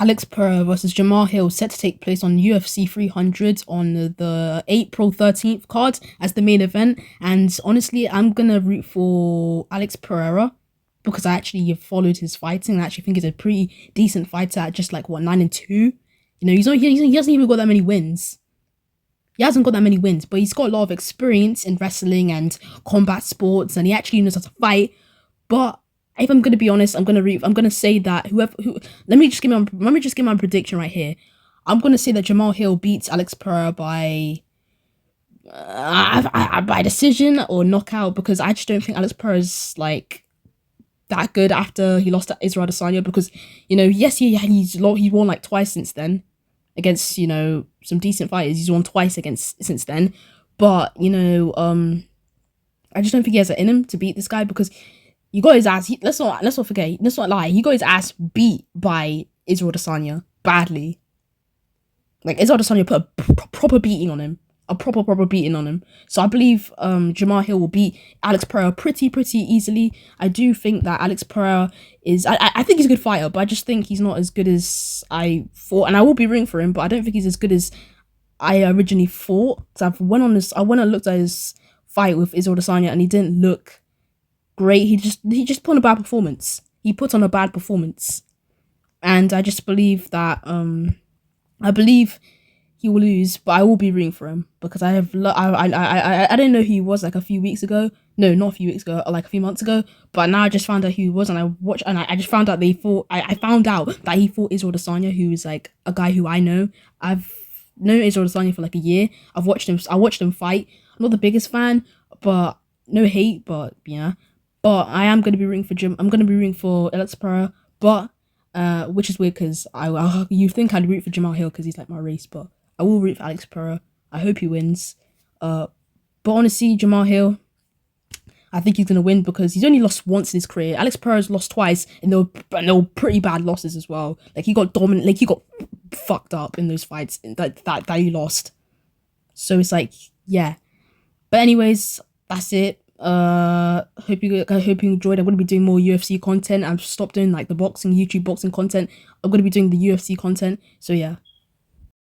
Alex Pereira versus Jamahal set to take place on UFC 300 on the April 13th card as the main event. And honestly, I'm gonna root for Alex Pereira because I actually have followed his fighting. I actually think he's a pretty decent fighter at just like what 9-2. You know, he hasn't even got that many wins. He hasn't got that many wins, but he's got a lot of experience in wrestling and combat sports, and he actually knows how to fight. But if I'm gonna be honest, I'm gonna say that let me just give my prediction right here. I'm gonna say that Jamahal beats Alex Pereira by decision or knockout because I just don't think Alex Pereira is like that good after he lost to Israel Adesanya because yes he won like twice since then against some decent fighters. He's won twice against since then, but I just don't think he has it in him to beat this guy because you got his ass. Let's not forget. Let's not lie. He got his ass beat by Israel Adesanya badly. Like Israel Adesanya put a proper beating on him, a proper beating on him. So I believe Jamahal will beat Alex Pereira pretty easily. I do think that Alex Pereira is. I think he's a good fighter, but I just think he's not as good as I thought. And I will be rooting for him, but I don't think he's as good as I originally thought. So I went and looked at his fight with Israel Adesanya, and he didn't look great. He just put on a bad performance. He put on a bad performance, and I just believe that I believe he will lose, but I will be rooting for him because I didn't know who he was like a few weeks ago. No, not a few weeks ago, like a few months ago. But now I just found out who he was, and I just found out I found out that he fought Israel Adesanya, who is like a guy who I know. I've known Israel Adesanya for like a year. I watched him fight. I'm not the biggest fan, but no hate, but yeah. But I am going to be rooting for Jim. I'm going to be rooting for Alex Pereira, but which is weird because you think I'd root for Jamahal because he's like my race, but I will root for Alex Pereira. I hope he wins. But honestly, Jamahal, I think he's going to win because he's only lost once in his career. Alex Pereira's lost twice, and they were pretty bad losses as well. Like he got dominant, like he got fucked up in those fights that he lost. So it's like, yeah. But anyways, that's it. I hope you enjoyed. I'm gonna be doing more UFC content. I've stopped doing like the YouTube boxing content. I'm gonna be doing the UFC content. So yeah.